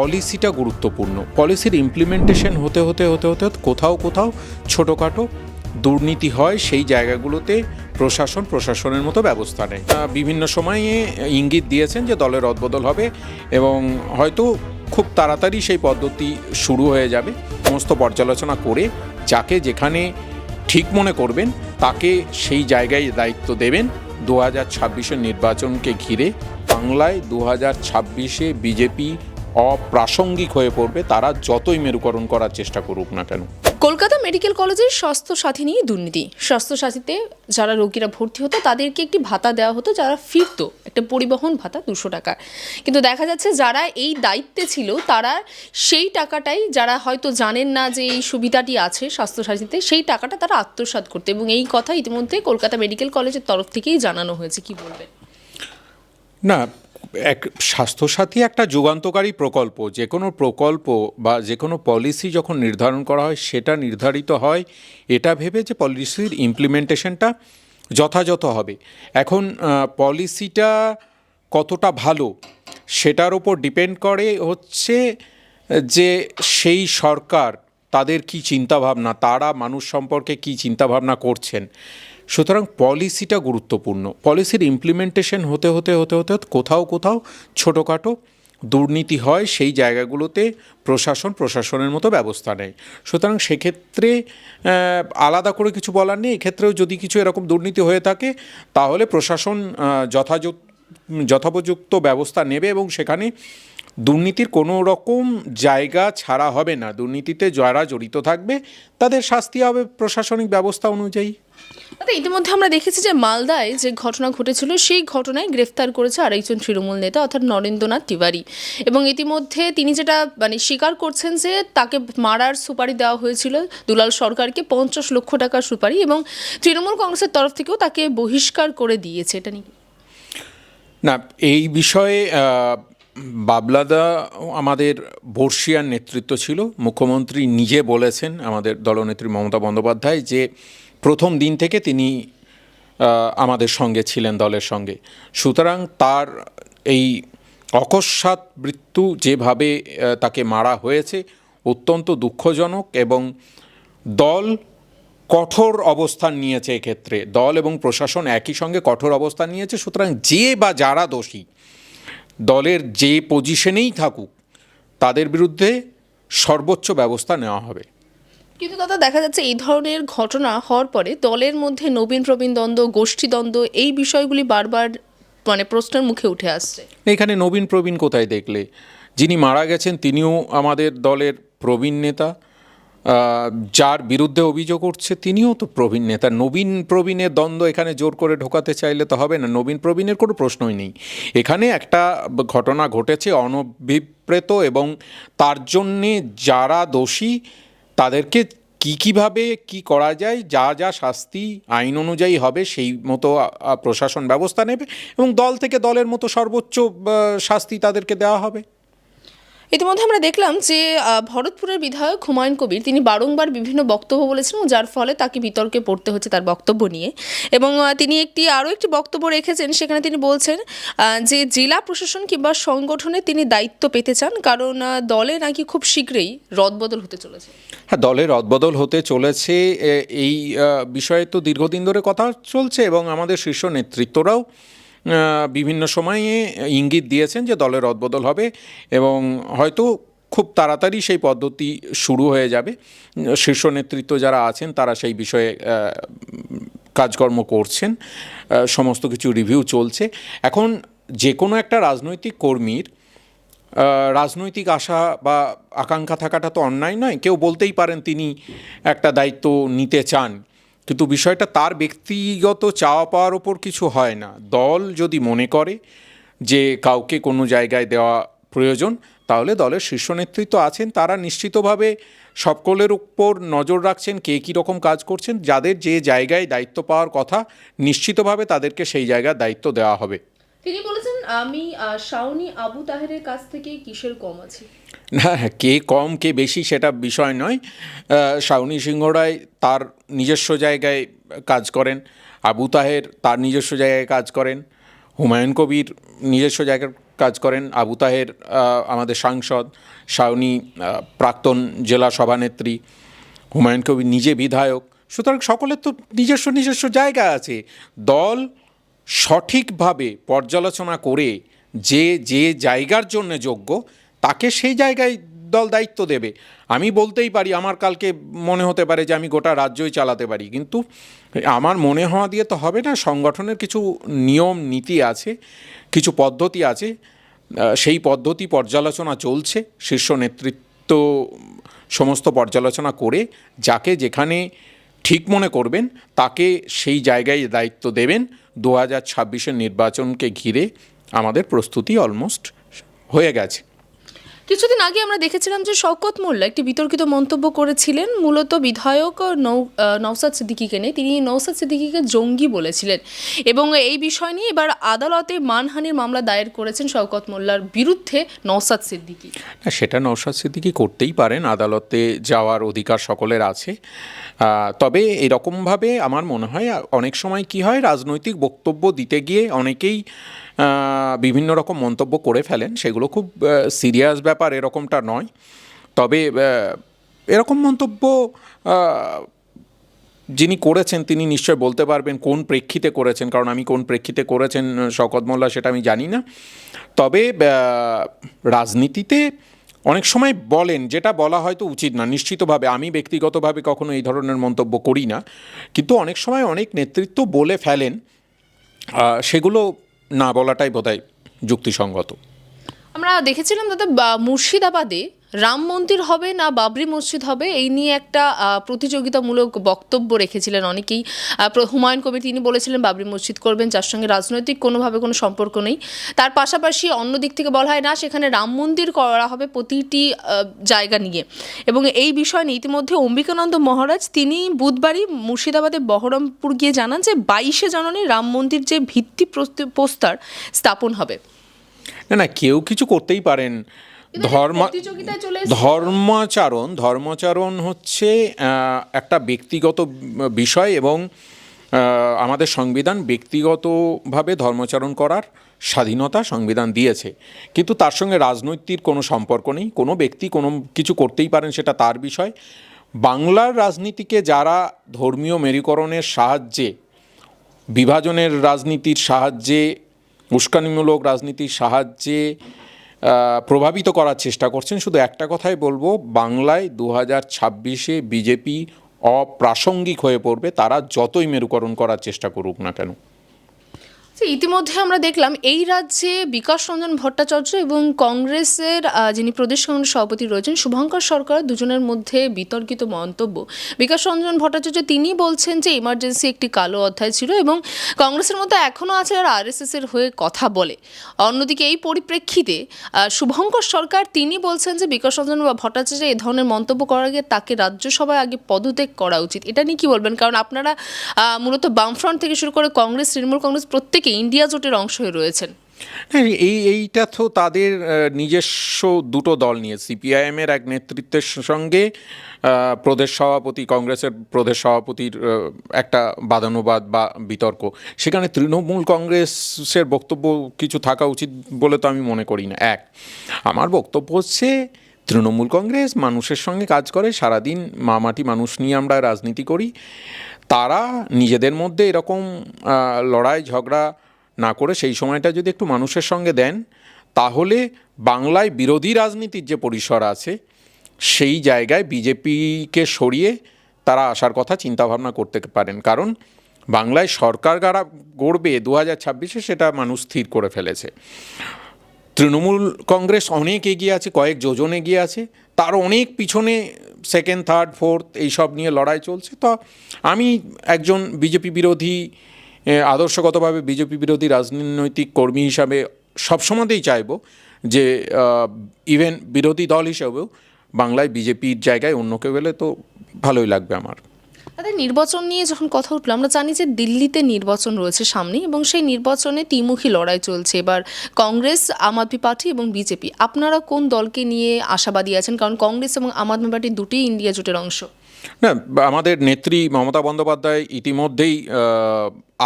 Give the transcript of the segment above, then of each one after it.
পলিসিটা গুরুত্বপূর্ণ। পলিসির ইমপ্লিমেন্টেশন হতে হতে হতে হতে কোথাও কোথাও ছোটোখাটো দুর্নীতি হয়, সেই জায়গাগুলোতে প্রশাসনের মতো ব্যবস্থা নেয়। বিভিন্ন সময়ে ইঙ্গিত দিয়েছেন যে দলের রদবদল হবে এবং হয়তো খুব তাড়াতাড়ি সেই পদ্ধতি শুরু হয়ে যাবে। সমস্ত পর্যালোচনা করে যাকে যেখানে ঠিক মনে করবেন তাকে সেই জায়গায় দায়িত্ব দেবেন। 2026-এর নির্বাচনকে ঘিরে বাংলায় 2026-এ বিজেপি অপ্রাসঙ্গিক হয়ে পড়বে, তারা যতই মেরুকরণ করার চেষ্টা করুক না কেন। কলকাতা মেডিকেল কলেজের স্বাস্থ্যসাথী নিয়ে দুর্নীতি। স্বাস্থ্যসাথীতে যারা রোগীরা ভর্তি হতো তাদেরকে একটি ভাতা দেওয়া হতো, যারা ফিরতো একটা পরিবহন ভাতা 200 টাকা। কিন্তু দেখা যাচ্ছে যারা এই দায়িত্বে ছিল তারা সেই টাকাটাই, যারা হয়তো জানেন না যে এই সুবিধাটি আছে স্বাস্থ্যসাথীতে, সেই টাকাটা তারা আত্মসাৎ করতে, এবং এই কথা ইতিমধ্যে কলকাতা মেডিকেল কলেজের তরফ থেকেই জানানো হয়েছে। কি বলবেন? না, এক স্বাস্থ্যসাথী একটা যুগান্তকারী প্রকল্প। যে কোনো প্রকল্প বা যে কোনো পলিসি যখন নির্ধারণ করা হয় সেটা নির্ধারিত হয় এটা ভেবে যে পলিসির ইমপ্লিমেন্টেশনটা যথাযথ হবে। এখন পলিসিটা কতটা ভালো সেটার ওপর ডিপেন্ড করে হচ্ছে যে সেই সরকার তাদের কি চিন্তাভাবনা, তারা মানুষ সম্পর্কে কি চিন্তাভাবনা করছেন। সুতরাং পলিসিটা গুরুত্বপূর্ণ। পলিসির ইমপ্লিমেন্টেশন হতে হতে হতে হতে কোথাও কোথাও ছোটোখাটো দুর্নীতি হয়, সেই জায়গাগুলোতে প্রশাসনের মতো ব্যবস্থা নেয়। সুতরাং সেক্ষেত্রে আলাদা করে কিছু বলার নেই। এক্ষেত্রেও যদি কিছু এরকম দুর্নীতি হয়ে থাকে তাহলে প্রশাসন যথোপযুক্ত ব্যবস্থা নেবে এবং সেখানে দুর্নীতির কোনো রকম জায়গা ছাড়া হবে না। দুর্নীতিতে যারা জড়িত থাকবে তাদের শাস্তি হবে প্রশাসনিক ব্যবস্থা অনুযায়ী। ইতিমধ্যে আমরা দেখেছি যে মালদায় যে ঘটনা ঘটেছিল সেই ঘটনায় গ্রেফতার করেছে আরেকজন তৃণমূল নেতা, অর্থাৎ নরেন্দ্রনাথ তিওয়ারি, এবং ইতিমধ্যে তিনি যেটা স্বীকার করছেন যে তাকে মারার সুপারি দেওয়া হয়েছিল দুলাল সরকারকে, 50 লক্ষ টাকার সুপারি, এবং তৃণমূল কংগ্রেসের তরফ থেকেও তাকে বহিষ্কার করে দিয়েছে। এটা নিয়ে না, এই বিষয়ে বাবলাদা আমাদের বর্ষিয়ার নেতৃত্ব ছিল। মুখ্যমন্ত্রী নিজে বলেছেন, আমাদের দলনেত্রী মমতা বন্দ্যোপাধ্যায়, যে প্রথম দিন থেকে তিনি আমাদের সঙ্গে ছিলেন, দলের সঙ্গে। সুতরাং তার এই অকস্মাৎ মৃত্যু, যেভাবে তাকে মারা হয়েছে, অত্যন্ত দুঃখজনক এবং দল কঠোর অবস্থান নিয়েছে। এক্ষেত্রে দল এবং প্রশাসন একই সঙ্গে কঠোর অবস্থান নিয়েছে। সুতরাং যে বা যারা দোষী, দলের যে পজিশনেই থাকুক, তাদের বিরুদ্ধে সর্বোচ্চ ব্যবস্থা নেওয়া হবে। কিন্তু দাদা, দেখা যাচ্ছে এই ধরনের ঘটনা হওয়ার পরে দলের মধ্যে নবীন প্রবীণ দ্বন্দ্ব, গোষ্ঠী দ্বন্দ্ব, এই বিষয়গুলি বারবার প্রশ্নের মুখে উঠে আসছে। এখানে নবীন প্রবীণ কোথায় দেখলে? যিনি মারা গেছেন তিনিও আমাদের দলের প্রবীণ নেতা, যার বিরুদ্ধে অভিযোগ উঠছে তিনিও তো প্রবীণ নেতা। নবীন প্রবীণের দ্বন্দ্ব এখানে জোর করে ঢোকাতে চাইলে তো হবে না। নবীন প্রবীণের কোনো প্রশ্নই নেই। এখানে একটা ঘটনা ঘটেছে অনভিপ্রেত, এবং তার জন্যে যারা দোষী তাদেরকে কীভাবে কি করা যায়, যা যা শাস্তি আইন অনুযায়ী হবে সেই মতো প্রশাসন ব্যবস্থা নেবে এবং দল থেকে দলের মতো সর্বোচ্চ শাস্তি তাদেরকে দেওয়া হবে। ইতিমধ্যে আমরা দেখলাম যে ভরতপুরের বিধায়ক হুমায়ুন কবির, তিনি বারংবার বিভিন্ন বক্তব্য বলেছেন, যার ফলে তাকে বিতর্কে পড়তে হচ্ছে তার বক্তব্য নিয়ে। এবং তিনি আরও একটি বক্তব্য রেখেছেন, সেখানে তিনি বলছেন যে জেলা প্রশাসন কিংবা সংগঠনে তিনি দায়িত্ব পেতে চান, কারণ দলে নাকি খুব শীঘ্রই রদবদল হতে চলেছে। হ্যাঁ, দলের রদবদল হতে চলেছে, এই বিষয়ে তো দীর্ঘদিন ধরে কথা চলছে এবং আমাদের শীর্ষ নেতৃত্বরাও বিভিন্ন সময়ে ইঙ্গিত দিয়েছেন যে দলের রদবদল হবে এবং হয়তো খুব তাড়াতাড়ি সেই পদ্ধতি শুরু হয়ে যাবে। শীর্ষ নেতৃত্ব যারা আছেন তারা সেই বিষয়ে কাজকর্ম করছেন, সমস্ত কিছু রিভিউ চলছে। এখন যে কোনো একটা রাজনৈতিক কর্মীর রাজনৈতিক আশা বা আকাঙ্ক্ষা থাকাটা তো অন্যায় নয়। কেউ বলতেই পারেন তিনি একটা দায়িত্ব নিতে চান, কিন্তু বিষয়টা তার ব্যক্তিগত চাওয়া পাওয়ার ওপর কিছু হয় না। দল যদি মনে করে যে কাউকে কোনো জায়গায় দেওয়া প্রয়োজন, তাহলে দলের শীর্ষ নেতৃত্ব আছেন, তারা নিশ্চিতভাবে সকলের উপর নজর রাখছেন, কে কী রকম কাজ করছেন। যাদের যে জায়গায় দায়িত্ব পাওয়ার কথা, নিশ্চিতভাবে তাদেরকে সেই জায়গায় দায়িত্ব দেওয়া হবে। তিনি বলেছেন, আমি শাওনি আবু তাহেরের কাছ থেকে কিসের কম আছি? না, কে কম কে বেশি সেটা বিষয় নয়। শাওনি সিংহ রায় তার নিজস্ব জায়গায় কাজ করেন, আবু তাহের তার নিজস্ব জায়গায় কাজ করেন, হুমায়ুন কবির নিজস্ব জায়গায় কাজ করেন, আবু তাহের আমাদের সাংসদ, শাওনি প্রাক্তন জেলা সভানেত্রী, হুমায়ুন কবির নিজে বিধায়ক। সুতরাং সকলের তো নিজস্ব নিজস্ব জায়গা আছে। দল সঠিকভাবে পর্যালোচনা করে যে যে জায়গার জন্য যোগ্য তাকে সেই জায়গায় দল দায়িত্ব দেবে। আমি বলতেই পারি, আমার কালকে মনে হতে পারে যে আমি গোটা রাজ্যই চালাতে পারি, কিন্তু আমার মনে হওয়া দিয়ে তো হবে না। সংগঠনের কিছু নিয়ম নীতি আছে, কিছু পদ্ধতি আছে, সেই পদ্ধতি পর্যালোচনা চলছে। শীর্ষ নেতৃত্ব সমস্ত পর্যালোচনা করে যাকে যেখানে ঠিক মনে করবেন তাকে সেই জায়গায় দায়িত্ব দেবেন। 2026-এর নির্বাচনকে ঘিরে আমাদের প্রস্তুতি অলমোস্ট হয়ে গেছে। কিছুদিন আগে আমরা দেখেছিলাম যে শওকত মোল্লা একটি বিতর্কিত মন্তব্য করেছিলেন, মূলত বিধায়ক নওশাদ সিদ্দিকীকে নিয়ে। তিনি নওশাদ সিদ্দিকীকে জঙ্গি বলেছিলেন এবং এই বিষয় নিয়ে এবার আদালতে মানহানির মামলা দায়ের করেছেন শওকত মোল্লার বিরুদ্ধে নওশাদ সিদ্দিকী। সেটা নওশাদ সিদ্দিকী করতেই পারেন, আদালতে যাওয়ার অধিকার সকলের আছে। তবে এরকমভাবে আমার মনে হয় অনেক সময় কি হয়, রাজনৈতিক বক্তব্য দিতে গিয়ে অনেকেই বিভিন্ন রকম মন্তব্য করে ফেলেন। সেগুলো খুব সিরিয়াস ব্যাপার এরকমটা নয়। তবে এরকম মন্তব্য যিনি করেছেন তিনি নিশ্চয় বলতে পারবেন কোন প্রেক্ষিতে করেছেন, কারণ আমি কোন প্রেক্ষিতে করেছেন শওকত মোল্লা সেটা আমি জানি না। তবে রাজনীতিতে অনেক সময় বলেন যেটা বলা হয়তো উচিত না, নিশ্চিতভাবে আমি ব্যক্তিগতভাবে কখনো এই ধরনের মন্তব্য করি না, কিন্তু অনেক সময় অনেক নেতৃত্ব বলে ফেলেন, সেগুলো না বলাটাই বোধহয় যুক্তিসঙ্গত। আমরা দেখেছিলাম দাদা, মুর্শিদাবাদে রাম মন্দির হবে না বাবরি মসজিদ হবে এই নিয়ে একটা প্রতিযোগিতামূলক বক্তব্য রেখেছিলেন অনেকেই। হুমায়ুন কবির তিনি বলেছিলেন বাবরি মসজিদ করবেন, যার সঙ্গে রাজনৈতিক কোনোভাবে কোনো সম্পর্ক নেই। তার পাশাপাশি অন্য দিক থেকে বলা হয় না, সেখানে রাম মন্দির করা হবে প্রতিটি জায়গা নিয়ে। এবং এই বিষয় নিয়ে ইতিমধ্যে অম্বিকানন্দ মহারাজ তিনি বুধবারই মুর্শিদাবাদে বহরমপুর গিয়ে জানান যে 22শে জানুয়ারি রাম মন্দির যে ভিত্তি প্রস্তর স্থাপন হবে। না, কেউ কিছু করতেই পারেন। ধর্মাচরণ হচ্ছে একটা ব্যক্তিগত বিষয় এবং আমাদের সংবিধান ব্যক্তিগতভাবে ধর্মাচরণ করার স্বাধীনতা সংবিধান দিয়েছে, কিন্তু তার সঙ্গে রাজনৈতিক কোনো সম্পর্ক নেই। কোনো ব্যক্তি কোনো কিছু করতেই পারেন, সেটা তার বিষয়। বাংলার রাজনীতিকে যারা ধর্মীয় মেরুকরণের সাহায্যে, বিভাজনের রাজনীতির সাহায্যে, উস্কানিমূলক রাজনীতির সাহায্যে প্রভাবিত করার চেষ্টা করছেন, শুধু একটা কথাই বলবো, বাংলায় 2026-এ বিজেপি অপ্রাসঙ্গিক হয়ে পড়বে, তারা যতই মেরুকরণ করার চেষ্টা করুক না কেন। ইতিমধ্যে আমরা দেখলাম এই রাজ্যে বিকাশ রঞ্জন ভট্টাচার্য এবং কংগ্রেসের যিনি প্রদেশ কংগ্রেস সভাপতি রয়েছেন শুভঙ্কর সরকার, দুজনের মধ্যে বিতর্কিত মন্তব্য। বিকাশ রঞ্জন ভট্টাচার্য তিনি বলছেন যে ইমার্জেন্সি একটি কালো অধ্যায় ছিল এবং কংগ্রেসের মধ্যে এখনও আছে যারা আরএসএস এর হয়ে কথা বলে। অন্যদিকে এই পরিপ্রেক্ষিতে শুভঙ্কর সরকার তিনি বলছেন যে বিকাশ রঞ্জন ভট্টাচার্য এ ধরনের মন্তব্য করার আগে তাকে রাজ্যসভায় আগে পদত্যাগ করা উচিত। এটা নিয়ে কি বলবেন? কারণ আপনারা মূলত বামফ্রন্ট থেকে শুরু করে কংগ্রেস, তৃণমূল কংগ্রেস প্রত্যেকে ইন্ডিয়া জোটের অংশ হয়ে রয়েছেন। এইটা তো তাদের নিজস্ব দুটো দল নিয়ে, সিপিআইএমের এক নেতৃত্বের সঙ্গে প্রদেশ সভাপতি, কংগ্রেসের প্রদেশ সভাপতির একটা বাদানুবাদ বা বিতর্ক। সেখানে তৃণমূল কংগ্রেসের বক্তব্য কিছু থাকা উচিত বলে তো আমি মনে করি না। আমার বক্তব্য হচ্ছে তৃণমূল কংগ্রেস মানুষের সঙ্গে কাজ করে, সারাদিন মামাটি মানুষ নিয়ে আমরা রাজনীতি করি। তারা নিজেদের মধ্যে এরকম লড়াই ঝগড়া না করে সেই সময়টা যদি একটু মানুষের সঙ্গে দেন, তাহলে বাংলায় বিরোধী রাজনীতির যে পরিসর আছে সেই জায়গায় বিজেপিকে সরিয়ে তারা আসার কথা চিন্তাভাবনা করতে পারেন। কারণ বাংলায় সরকার গড়বে 2026-এ সেটা মানুষ স্থির করে ফেলেছে। তৃণমূল কংগ্রেস অনেক এগিয়ে আছে, কয়েক যোজন এগিয়ে আছে, তার অনেক পিছনে সেকেন্ড, থার্ড, ফোর্থ এইসব নিয়ে লড়াই চলছে। তো আমি একজন বিজেপি বিরোধী, আদর্শগতভাবে বিজেপি বিরোধী রাজনৈতিক কর্মী হিসাবে সবসময়তেই চাইব যে ইভেন বিরোধী দল হিসেবেও বাংলায় বিজেপির জায়গায় অন্য কেউ গেলে তো ভালোই লাগবে আমার। তাদের নির্বাচন নিয়ে যখন কথা উঠলো, আমরা জানি যে দিল্লিতে নির্বাচন রয়েছে সামনে এবং সেই নির্বাচনে ত্রিমুখী লড়াই চলছে। এবার কংগ্রেস, আম আদমি পার্টি এবং বিজেপি, আপনারা কোন দলকে নিয়ে আশাবাদী আছেন? কারণ কংগ্রেস এবং আম আদমি পার্টি দুটোই ইন্ডিয়া জোটের অংশ। না, আমাদের নেত্রী মমতা বন্দ্যোপাধ্যায় ইতিমধ্যেই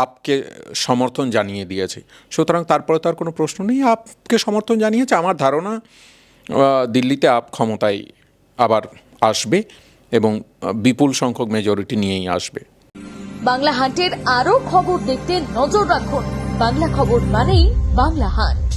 আপকে সমর্থন জানিয়ে দিয়েছে, সুতরাং তারপরে তার কোনো প্রশ্ন নেই, আপকে সমর্থন জানিয়েছে। আমার ধারণা দিল্লিতে আপ ক্ষমতায় আবার আসবে এবং বিপুল সংখ্যক মেজরিটি নিয়েই আসবে। বাংলা হাটের আরো খবর দেখতে নজর রাখুন। বাংলা খবর মানেই বাংলা হাট।